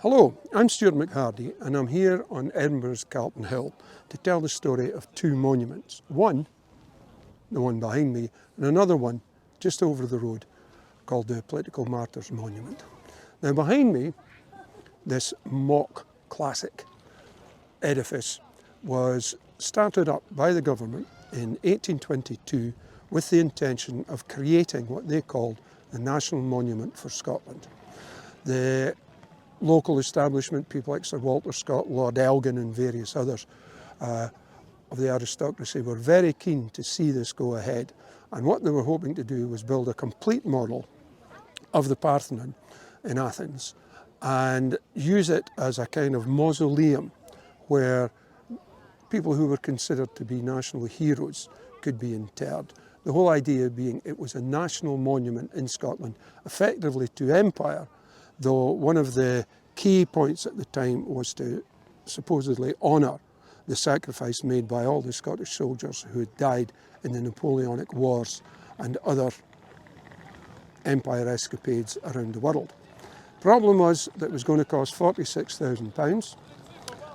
Hello, I'm Stuart McHardy and I'm here on Edinburgh's Calton Hill to tell the story of two monuments. One, the one behind me, and another one just over the road called the Political Martyrs Monument. Now behind me, this mock classic edifice was started up by the government in 1822 with the intention of creating what they called the National Monument for Scotland. The local establishment, people like Sir Walter Scott, Lord Elgin and various others of the aristocracy were very keen to see this go ahead, and what they were hoping to do was build a complete model of the Parthenon in Athens and use it as a kind of mausoleum where people who were considered to be national heroes could be interred. The whole idea being it was a national monument in Scotland, effectively to empire, though one of the key points at the time was to supposedly honour the sacrifice made by all the Scottish soldiers who had died in the Napoleonic Wars and other empire escapades around the world. Problem was that it was going to cost £46,000.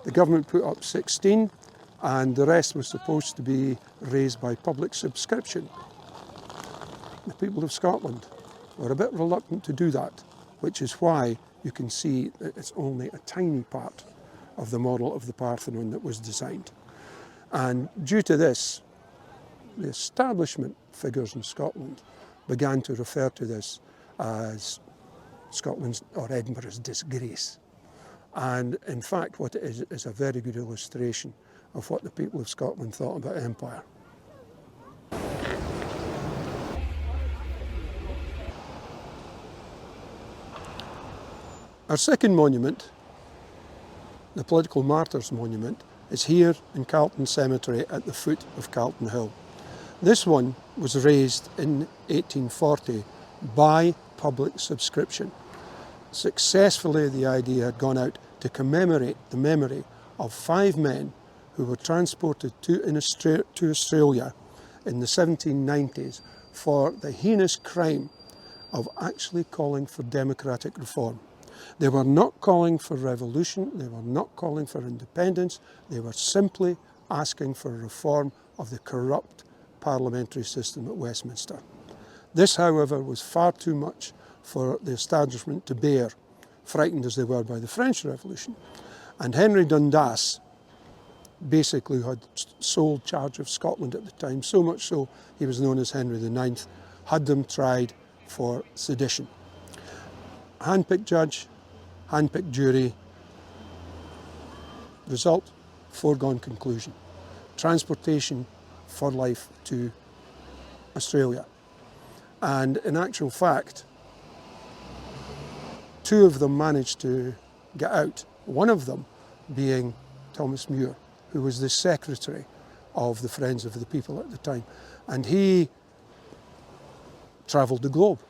The government put up 16, and the rest was supposed to be raised by public subscription. The people of Scotland were a bit reluctant to do that, which is why you can see that it's only a tiny part of the model of the Parthenon that was designed. And due to this, the establishment figures in Scotland began to refer to this as Scotland's or Edinburgh's disgrace. And in fact, what it is a very good illustration of what the people of Scotland thought about empire. Our second monument, the Political Martyrs Monument, is here in Calton Cemetery at the foot of Calton Hill. This one was raised in 1840 by public subscription. Successfully, the idea had gone out to commemorate the memory of 5 men who were transported to Australia in the 1790s for the heinous crime of actually calling for democratic reform. They were not calling for revolution, they were not calling for independence, they were simply asking for reform of the corrupt parliamentary system at Westminster. This, however, was far too much for the establishment to bear, frightened as they were by the French Revolution. And Henry Dundas, basically who had sole charge of Scotland at the time, so much so he was known as Henry IX, had them tried for sedition. Handpicked judge, handpicked jury, result, foregone conclusion. Transportation for life to Australia. And in actual fact, 2 of them managed to get out, one of them being Thomas Muir, who was the secretary of the Friends of the People at the time. And he travelled the globe.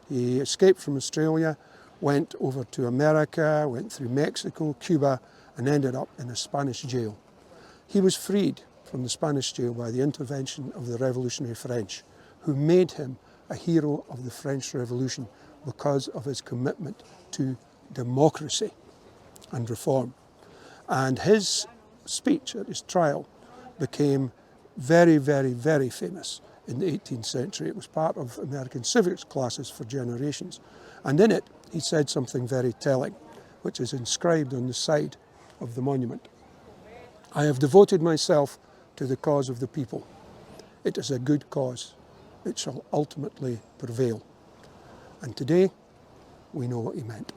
He escaped from Australia, went over to America, went through Mexico, Cuba, and ended up in a Spanish jail. He was freed from the Spanish jail by the intervention of the revolutionary French, who made him a hero of the French Revolution because of his commitment to democracy and reform. And his speech at his trial became very, very, very famous in the 18th century. It was part of American civics classes for generations. And in it, he said something very telling, which is inscribed on the side of the monument. I have devoted myself to the cause of the people. It is a good cause. It shall ultimately prevail. And today, we know what he meant.